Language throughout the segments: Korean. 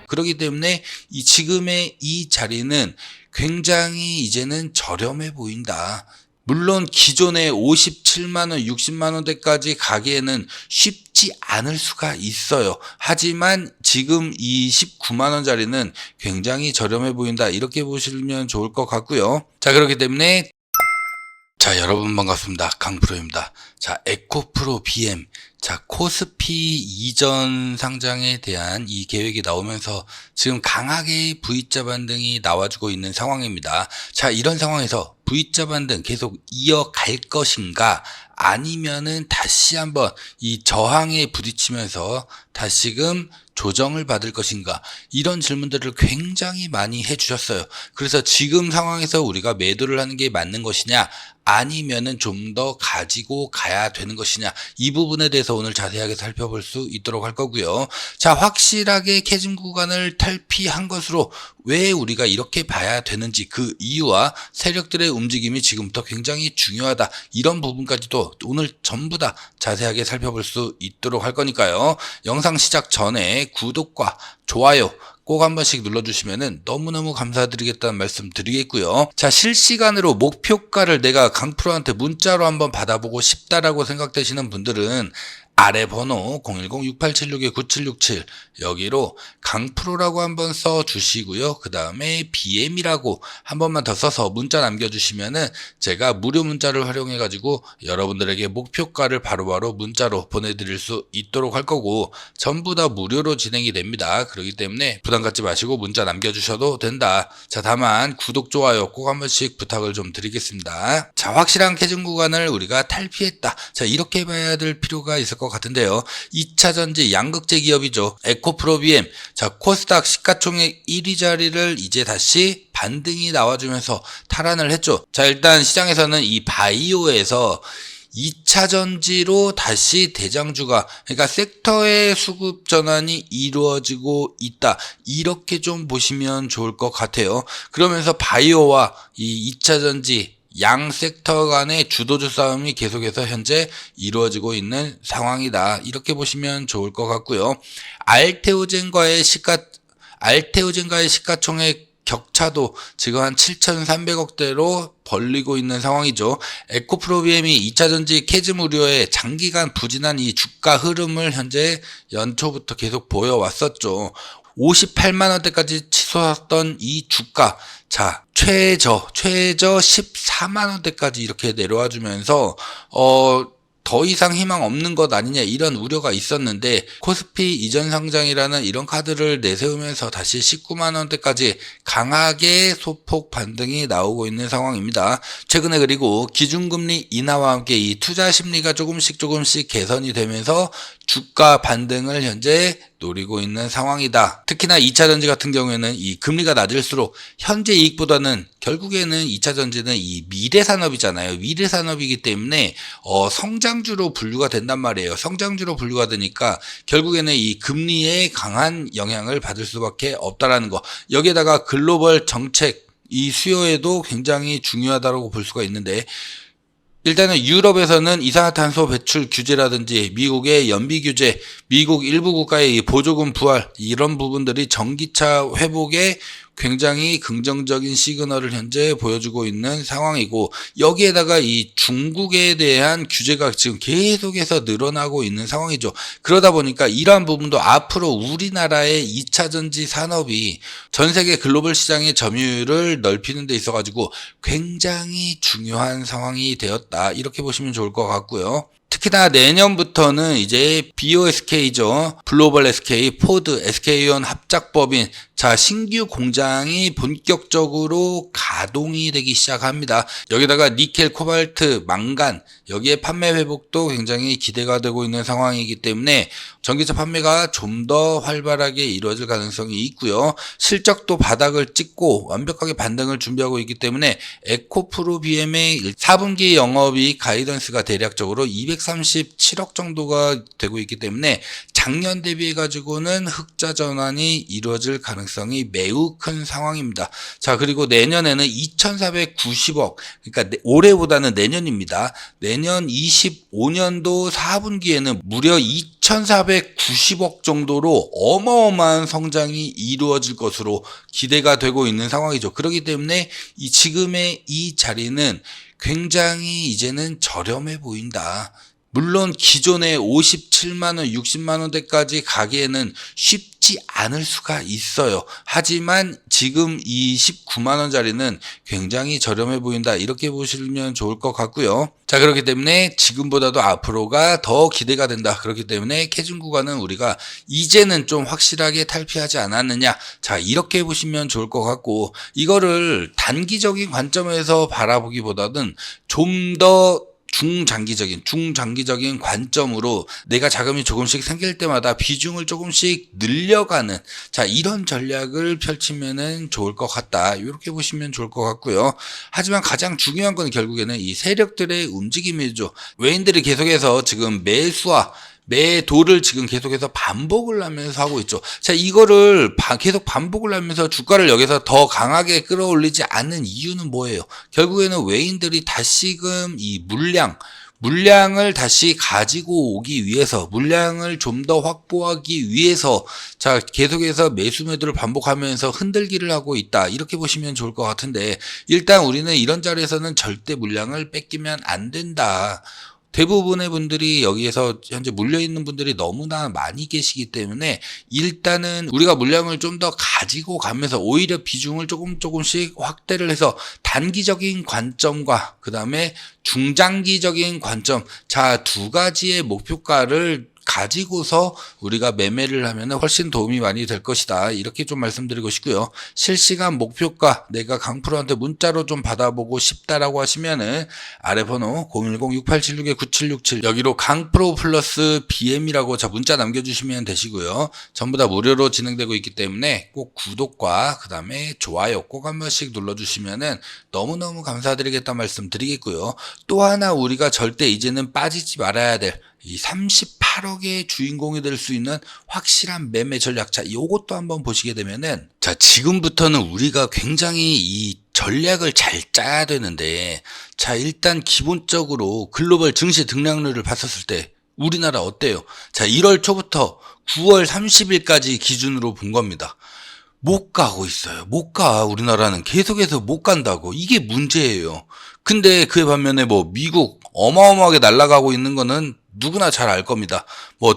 그렇기 때문에 지금의 이 자리는 굉장히 이제는 저렴해 보인다. 물론 기존의 57만원, 60만원대까지 가기에는 쉽지 않을 수가 있어요. 하지만 지금 이 19만원짜리는 굉장히 저렴해 보인다. 이렇게 보시면 좋을 것 같고요. 자, 그렇기 때문에 자, 여러분 반갑습니다. 강프로입니다. 자, 에코프로 BM. 자, 코스피 이전 상장에 대한 이 계획이 나오면서 지금 강하게 V자 반등이 나와주고 있는 상황입니다. 자, 이런 상황에서 V자 반등 계속 이어갈 것인가? 아니면은 다시 한번 이 저항에 부딪히면서 다시금 조정을 받을 것인가, 이런 질문들을 굉장히 많이 해주셨어요. 그래서 지금 상황에서 우리가 매도를 하는 게 맞는 것이냐, 아니면은 좀 더 가지고 가야 되는 것이냐, 이 부분에 대해서 오늘 자세하게 살펴볼 수 있도록 할 거고요. 자, 확실하게 캐즘 구간을 탈피한 것으로 왜 우리가 이렇게 봐야 되는지, 그 이유와 세력들의 움직임이 지금부터 굉장히 중요하다, 이런 부분까지도 오늘 전부 다 자세하게 살펴볼 수 있도록 할 거니까요. 영상 시작 전에 구독과 좋아요 꼭 한 번씩 눌러주시면은 너무너무 감사드리겠다는 말씀 드리겠고요. 자, 실시간으로 목표가를 내가 강프로한테 문자로 한번 받아보고 싶다라고 생각되시는 분들은 아래 번호 010-6876-9767 여기로 강프로라고 한번 써주시고요. 그 다음에 BM이라고 한 번만 더 써서 문자 남겨주시면은 제가 무료 문자를 활용해 가지고 여러분들에게 목표가를 바로바로 문자로 보내드릴 수 있도록 할 거고, 전부 다 무료로 진행이 됩니다. 그렇기 때문에 부담 갖지 마시고 문자 남겨주셔도 된다. 자, 다만 구독, 좋아요 꼭 한 번씩 부탁을 좀 드리겠습니다. 자, 확실한 캐즘 구간을 우리가 탈피했다. 자, 이렇게 봐야 될 필요가 있을 것 같은데요. 2차전지 양극재 기업이죠. 에코프로 BM. 자, 코스닥 시가총액 1위 자리를 이제 다시 반등이 나와주면서 탈환을 했죠. 자, 일단 시장에서는 이 바이오에서 2차전지로 다시 대장주가, 그러니까 섹터의 수급 전환이 이루어지고 있다, 이렇게 좀 보시면 좋을 것 같아요. 그러면서 바이오와 이 2차전지 양 섹터 간의 주도주 싸움이 계속해서 현재 이루어지고 있는 상황이다, 이렇게 보시면 좋을 것 같고요. 알테오젠과의 시가총액 격차도 지금 한 7,300억대로 벌리고 있는 상황이죠. 에코프로 BM이 2차전지 캐즘 우려에 장기간 부진한 이 주가 흐름을 현재 연초부터 계속 보여왔었죠. 58만원대까지 치솟았던 이 주가, 자, 최저 14만원대까지 이렇게 내려와 주면서 더 이상 희망 없는 것 아니냐, 이런 우려가 있었는데 코스피 이전 상장이라는 이런 카드를 내세우면서 다시 19만원대까지 강하게 소폭 반등이 나오고 있는 상황입니다. 최근에 그리고 기준금리 인하와 함께 이 투자 심리가 조금씩 개선이 되면서 주가 반등을 현재 노리고 있는 상황이다. 특히나 2차전지 같은 경우에는 이 금리가 낮을수록 현재 이익보다는 결국에는 2차전지는 이 미래산업이잖아요. 미래산업이기 때문에 성장주로 분류가 된단 말이에요. 성장주로 분류가 되니까 결국에는 이 금리에 강한 영향을 받을 수밖에 없다라는 거. 여기에다가 글로벌 정책, 이 수요에도 굉장히 중요하다고 볼 수가 있는데, 일단은 유럽에서는 이산화탄소 배출 규제라든지 미국의 연비 규제, 미국 일부 국가의 보조금 부활, 이런 부분들이 전기차 회복에 굉장히 긍정적인 시그널을 현재 보여주고 있는 상황이고, 여기에다가 이 중국에 대한 규제가 지금 계속해서 늘어나고 있는 상황이죠. 그러다 보니까 이러한 부분도 앞으로 우리나라의 2차전지 산업이 전 세계 글로벌 시장의 점유율을 넓히는 데 있어 가지고 굉장히 중요한 상황이 되었다, 이렇게 보시면 좋을 것 같고요. 특히나 내년부터는 이제 BOSK죠. 글로벌 SK, 포드, SK온 합작법인, 자, 신규 공장이 본격적으로 가동이 되기 시작합니다. 여기다가 니켈, 코발트, 망간, 여기에 판매 회복도 굉장히 기대가 되고 있는 상황이기 때문에 전기차 판매가 좀 더 활발하게 이루어질 가능성이 있고요. 실적도 바닥을 찍고 완벽하게 반등을 준비하고 있기 때문에 에코프로 BM의 4분기 영업이익 가이던스가 대략적으로 437억 정도가 되고 있기 때문에 작년 대비해 가지고는 흑자 전환이 이루어질 가능성이 매우 큰 상황입니다. 자, 그리고 내년에는 2,490억, 그러니까 올해보다는 내년입니다. 내년 25년도 4분기에는 무려 2,490억 정도로 어마어마한 성장이 이루어질 것으로 기대가 되고 있는 상황이죠. 그렇기 때문에 지금의 이 자리는 굉장히 이제는 저렴해 보인다. 물론 기존의 57만원, 60만원대까지 가기에는 쉽지 않을 수가 있어요. 하지만 지금 이 19만원짜리는 굉장히 저렴해 보인다. 이렇게 보시면 좋을 것 같고요. 자, 그렇기 때문에 지금보다도 앞으로가 더 기대가 된다. 그렇기 때문에 캐중 구간은 우리가 이제는 좀 확실하게 탈피하지 않았느냐. 자, 이렇게 보시면 좋을 것 같고, 이거를 단기적인 관점에서 바라보기보다는 좀 더 중장기적인 관점으로 내가 자금이 조금씩 생길 때마다 비중을 조금씩 늘려가는, 자, 이런 전략을 펼치면은 좋을 것 같다. 이렇게 보시면 좋을 것 같고요. 하지만 가장 중요한 건 결국에는 이 세력들의 움직임이죠. 외인들이 계속해서 지금 매도를 지금 계속해서 반복을 하면서 하고 있죠. 자, 이거를 계속 반복을 하면서 주가를 여기서 더 강하게 끌어올리지 않는 이유는 뭐예요? 결국에는 외인들이 다시금 이 물량을 다시 가지고 오기 위해서, 물량을 좀 더 확보하기 위해서, 자, 계속해서 매수 매도를 반복하면서 흔들기를 하고 있다. 이렇게 보시면 좋을 것 같은데, 일단 우리는 이런 자리에서는 절대 물량을 뺏기면 안 된다. 대부분의 분들이 여기에서 현재 물려있는 분들이 너무나 많이 계시기 때문에 일단은 우리가 물량을 좀 더 가지고 가면서 오히려 비중을 조금씩 확대를 해서 단기적인 관점과 그 다음에 중장기적인 관점, 자, 두 가지의 목표가를 가지고서 우리가 매매를 하면 훨씬 도움이 많이 될 것이다. 이렇게 좀 말씀드리고 싶고요. 실시간 목표가 내가 강프로한테 문자로 좀 받아보고 싶다라고 하시면은 아래 번호 010-6876-9767 여기로 강프로 플러스 BM이라고 문자 남겨주시면 되시고요. 전부 다 무료로 진행되고 있기 때문에 꼭 구독과 그 다음에 좋아요 꼭 한 번씩 눌러주시면은 너무너무 감사드리겠다 말씀 드리겠고요. 또 하나 우리가 절대 이제는 빠지지 말아야 될 이 38억의 주인공이 될 수 있는 확실한 매매 전략. 자, 요것도 한번 보시게 되면은, 자, 지금부터는 우리가 굉장히 이 전략을 잘 짜야 되는데, 자, 일단 기본적으로 글로벌 증시 등락률을 봤었을 때, 우리나라 어때요? 자, 1월 초부터 9월 30일까지 기준으로 본 겁니다. 못 가고 있어요. 못 가. 우리나라는 계속해서 못 간다고. 이게 문제예요. 근데 그에 반면에 미국 어마어마하게 날아가고 있는 거는 누구나 잘 알 겁니다.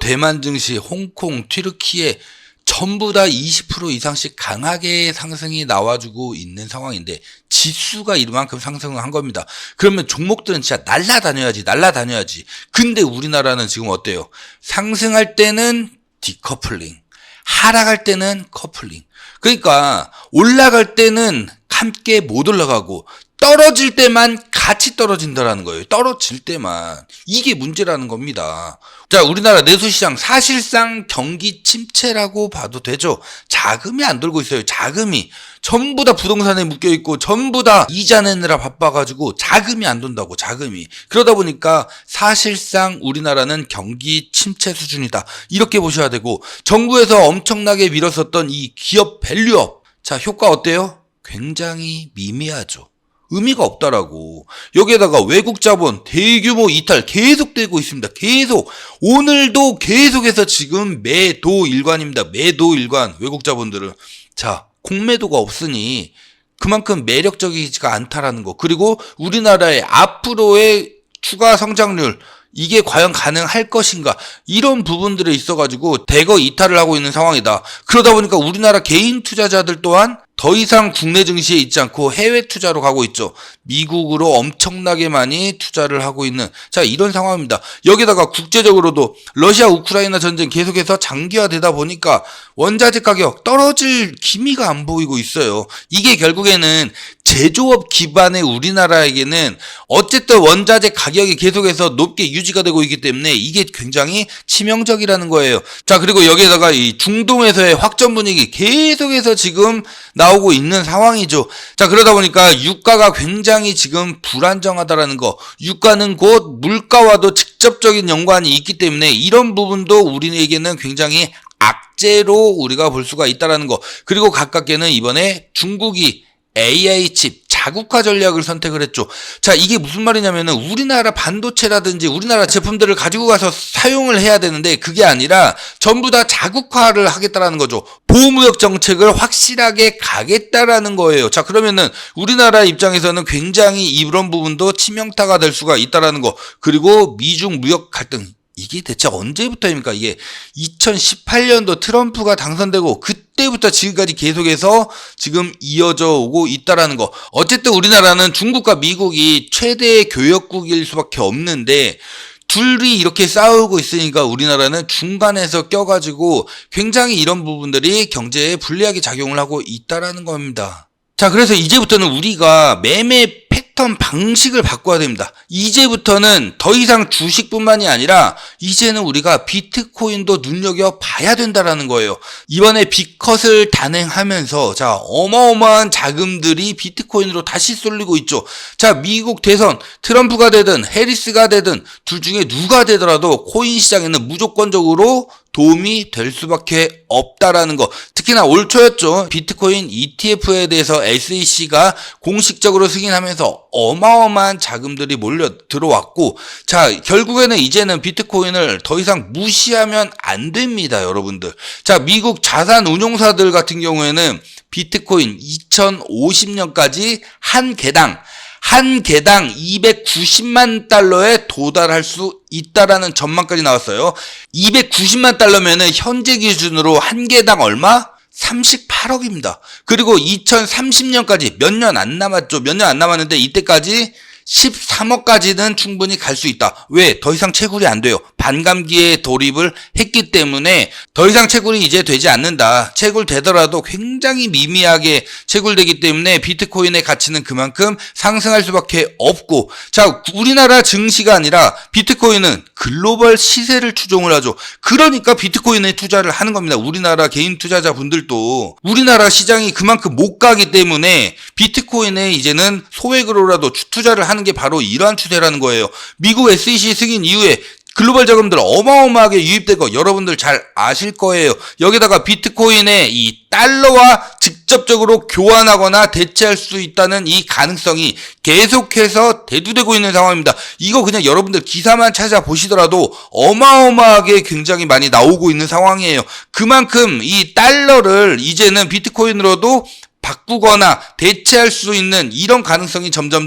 대만 증시, 홍콩, 튀르키예 전부 다 20% 이상씩 강하게 상승이 나와주고 있는 상황인데 지수가 이만큼 상승을 한 겁니다. 그러면 종목들은 진짜 날라다녀야지. 근데 우리나라는 지금 어때요? 상승할 때는 디커플링, 하락할 때는 커플링. 그러니까 올라갈 때는 함께 못 올라가고 떨어질 때만 같이 떨어진다라는 거예요. 떨어질 때만. 이게 문제라는 겁니다. 자, 우리나라 내수시장 사실상 경기 침체라고 봐도 되죠. 자금이 안 돌고 있어요. 자금이. 전부 다 부동산에 묶여있고 전부 다 이자 내느라 바빠가지고 자금이 안 돈다고, 자금이. 그러다 보니까 사실상 우리나라는 경기 침체 수준이다. 이렇게 보셔야 되고, 정부에서 엄청나게 밀었었던 이 기업 밸류업. 자, 효과 어때요? 굉장히 미미하죠. 의미가 없다라고. 여기에다가 외국 자본 대규모 이탈 계속되고 있습니다. 계속. 오늘도 계속해서 지금 매도 일관입니다. 매도 일관. 외국 자본들은. 자, 공매도가 없으니 그만큼 매력적이지가 않다라는 거. 그리고 우리나라의 앞으로의 추가 성장률, 이게 과연 가능할 것인가, 이런 부분들에 있어가지고 대거 이탈을 하고 있는 상황이다. 그러다 보니까 우리나라 개인 투자자들 또한 더 이상 국내 증시에 있지 않고 해외 투자로 가고 있죠. 미국으로 엄청나게 많이 투자를 하고 있는, 자, 이런 상황입니다. 여기다가 국제적으로도 러시아 우크라이나 전쟁 계속해서 장기화되다 보니까 원자재 가격 떨어질 기미가 안 보이고 있어요. 이게 결국에는 제조업 기반의 우리나라에게는 어쨌든 원자재 가격이 계속해서 높게 유지가 되고 있기 때문에 이게 굉장히 치명적이라는 거예요. 자, 그리고 여기에다가 이 중동에서의 확전 분위기 계속해서 지금 나오고 나오고 있는 상황이죠. 자, 그러다 보니까 유가가 굉장히 지금 불안정하다라는 거, 유가는 곧 물가와도 직접적인 연관이 있기 때문에 이런 부분도 우리에게는 굉장히 악재로 우리가 볼 수가 있다라는 거. 그리고 가깝게는 이번에 중국이 AI 칩 자국화 전략을 선택을 했죠. 자, 이게 무슨 말이냐면은 우리나라 반도체라든지 우리나라 제품들을 가지고 가서 사용을 해야 되는데 그게 아니라 전부 다 자국화를 하겠다라는 거죠. 보호무역 정책을 확실하게 가겠다라는 거예요. 자, 그러면은 우리나라 입장에서는 굉장히 이런 부분도 치명타가 될 수가 있다라는 거. 그리고 미중 무역 갈등, 이게 대체 언제부터입니까? 이게 2018년도 트럼프가 당선되고 그때부터 지금까지 계속해서 지금 이어져 오고 있다라는 거. 어쨌든 우리나라는 중국과 미국이 최대의 교역국일 수밖에 없는데 둘이 이렇게 싸우고 있으니까 우리나라는 중간에서 껴가지고 굉장히 이런 부분들이 경제에 불리하게 작용을 하고 있다라는 겁니다. 자, 그래서 이제부터는 우리가 매매 패턴 방식을 바꿔야 됩니다. 이제부터는 더 이상 주식뿐만이 아니라 이제는 우리가 비트코인도 눈여겨봐야 된다라는 거예요. 이번에 빅컷을 단행하면서 자, 어마어마한 자금들이 비트코인으로 다시 쏠리고 있죠. 자, 미국 대선 트럼프가 되든 해리스가 되든 둘 중에 누가 되더라도 코인 시장에는 무조건적으로 도움이 될 수밖에 없다라는 거. 특히나 올 초였죠. 비트코인 ETF에 대해서 SEC가 공식적으로 승인하면서 어마어마한 자금들이 몰려 들어왔고, 자, 결국에는 이제는 비트코인을 더 이상 무시하면 안 됩니다, 여러분들. 자, 미국 자산 운용사들 같은 경우에는 비트코인 2050년까지 한 개당 290만 달러에 도달할 수 있다라는 전망까지 나왔어요. 290만 달러면은 현재 기준으로 한 개당 얼마? 38억입니다. 그리고 2030년까지 몇 년 안 남았죠. 몇 년 안 남았는데 이때까지 13억까지는 충분히 갈 수 있다. 왜? 더 이상 채굴이 안 돼요. 반감기에 돌입을 했기 때문에 더 이상 채굴이 이제 되지 않는다. 채굴되더라도 굉장히 미미하게 채굴되기 때문에 비트코인의 가치는 그만큼 상승할 수밖에 없고, 자, 우리나라 증시가 아니라 비트코인은 글로벌 시세를 추종을 하죠. 그러니까 비트코인에 투자를 하는 겁니다. 우리나라 개인 투자자분들도 우리나라 시장이 그만큼 못 가기 때문에 비트코인에 이제는 소액으로라도 투자를 하는 게 바로 이러한 추세라는 거예요. 미국 SEC 승인 이후에 글로벌 자금들 어마어마하게 유입된 거 여러분들 잘 아실 거예요. 여기다가 비트코인의 이 달러와 직접적으로 교환하거나 대체할 수 있다는 이 가능성이 계속해서 대두되고 있는 상황입니다. 이거 그냥 여러분들 기사만 찾아보시더라도 어마어마하게 굉장히 많이 나오고 있는 상황이에요. 그만큼 이 달러를 이제는 비트코인으로도 바꾸거나 대체할 수 있는 이런 가능성이 점점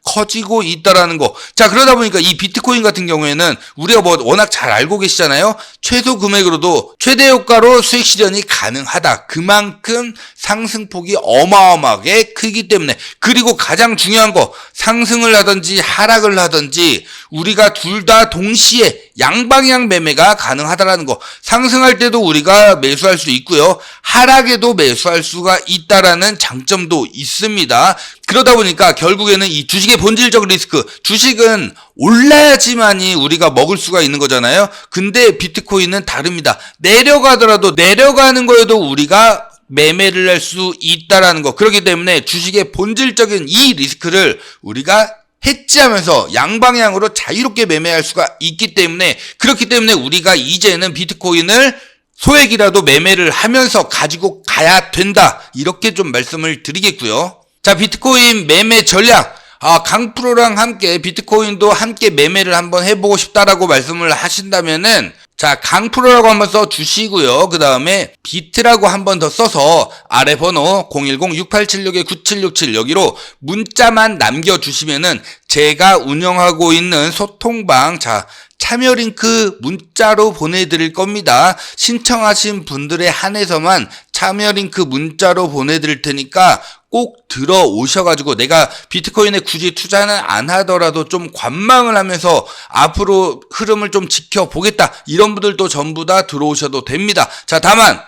커지고 있다라는 거. 자, 그러다 보니까 이 비트코인 같은 경우에는 우리가 뭐 워낙 잘 알고 계시잖아요. 최소 금액으로도 최대 효과로 수익 실현이 가능하다. 그만큼 상승폭이 어마어마하게 크기 때문에. 그리고 가장 중요한 거, 상승을 하든지 하락을 하든지 우리가 둘 다 동시에 양방향 매매가 가능하다라는 거. 상승할 때도 우리가 매수할 수 있고요. 하락에도 매수할 수가 있다라는 장점도 있습니다. 그러다 보니까 결국에는 이 주식의 본질적 리스크, 주식은 올라야지만이 우리가 먹을 수가 있는 거잖아요. 근데 비트코인은 다릅니다. 내려가더라도 내려가는 거에도 우리가 매매를 할 수 있다라는 거. 그렇기 때문에 주식의 본질적인 이 리스크를 우리가 해지하면서 양방향으로 자유롭게 매매할 수가 있기 때문에, 그렇기 때문에 우리가 이제는 비트코인을 소액이라도 매매를 하면서 가지고 가야 된다. 이렇게 좀 말씀을 드리겠고요. 자, 비트코인 매매 전략. 강프로랑 함께 비트코인도 함께 매매를 한번 해보고 싶다라고 말씀을 하신다면은, 자, 강프로라고 한번 써주시고요. 그 다음에 비트라고 한번 더 써서 아래 번호 010-6876-9767 여기로 문자만 남겨주시면은 제가 운영하고 있는 소통방, 자, 참여 링크 문자로 보내드릴 겁니다. 신청하신 분들에 한해서만 참여 링크 문자로 보내드릴 테니까 꼭 들어오셔가지고, 내가 비트코인에 굳이 투자는 안 하더라도 좀 관망을 하면서 앞으로 흐름을 좀 지켜보겠다, 이런 분들도 전부 다 들어오셔도 됩니다. 자, 다만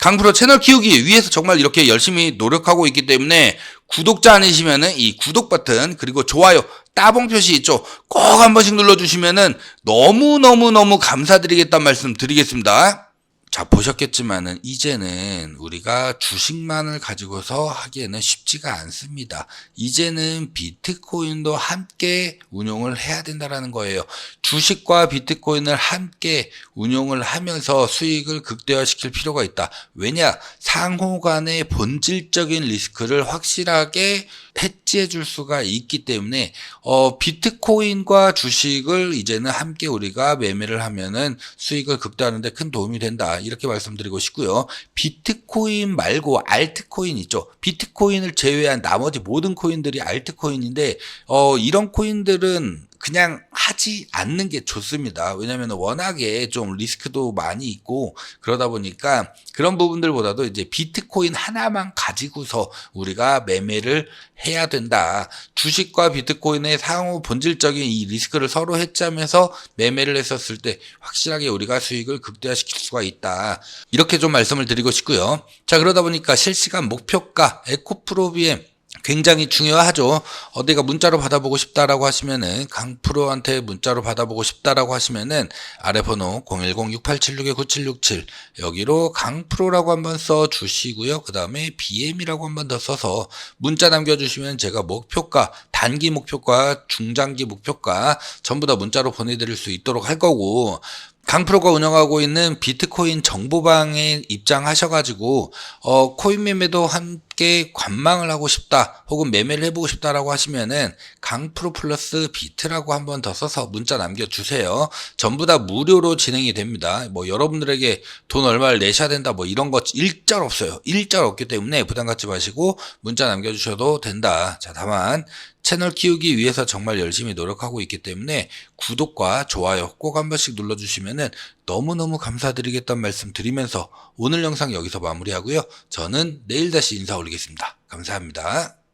강프로 채널 키우기 위해서 정말 이렇게 열심히 노력하고 있기 때문에 구독자 아니시면은 이 구독 버튼 그리고 좋아요 따봉 표시 있죠, 꼭 한 번씩 눌러주시면은 너무너무 감사드리겠다는 말씀 드리겠습니다. 자, 보셨겠지만은 이제는 우리가 주식만을 가지고서 하기에는 쉽지가 않습니다. 이제는 비트코인도 함께 운용을 해야 된다라는 거예요. 주식과 비트코인을 함께 운용을 하면서 수익을 극대화시킬 필요가 있다. 왜냐? 상호 간의 본질적인 리스크를 확실하게 해지해 줄 수가 있기 때문에 비트코인과 주식을 이제는 함께 우리가 매매를 하면은 수익을 극대화하는 데 큰 도움이 된다. 이렇게 말씀드리고 싶고요. 비트코인 말고 알트코인 있죠. 비트코인을 제외한 나머지 모든 코인들이 알트코인인데 이런 코인들은 그냥 하지 않는 게 좋습니다. 왜냐하면 워낙에 좀 리스크도 많이 있고 그러다 보니까 그런 부분들보다도 이제 비트코인 하나만 가지고서 우리가 매매를 해야 된다. 주식과 비트코인의 상호 본질적인 이 리스크를 서로 해지하면서 매매를 했었을 때 확실하게 우리가 수익을 극대화시킬 수가 있다. 이렇게 좀 말씀을 드리고 싶고요. 자, 그러다 보니까 실시간 목표가 에코프로비엠 굉장히 중요하죠. 내가 문자로 받아보고 싶다라고 하시면은 강프로한테 문자로 받아보고 싶다라고 하시면은 아래 번호 010-6876-9767 여기로 강프로라고 한번 써 주시고요. 그 다음에 BM이라고 한번 더 써서 문자 남겨주시면 제가 목표가 단기 목표가 중장기 목표가 전부 다 문자로 보내드릴 수 있도록 할 거고, 강프로가 운영하고 있는 비트코인 정보방에 입장하셔가지고 코인 매매도 함께 관망을 하고 싶다 혹은 매매를 해보고 싶다라고 하시면은 강프로 플러스 비트라고 한번 더 써서 문자 남겨주세요. 전부 다 무료로 진행이 됩니다. 뭐 여러분들에게 돈 얼마를 내셔야 된다 뭐 이런 거 일절 없어요. 일절 없기 때문에 부담 갖지 마시고 문자 남겨주셔도 된다. 자, 다만 채널 키우기 위해서 정말 열심히 노력하고 있기 때문에 구독과 좋아요 꼭 한 번씩 눌러주시면은 너무너무 감사드리겠다는 말씀 드리면서 오늘 영상 여기서 마무리하고요. 저는 내일 다시 인사 올리겠습니다. 감사합니다.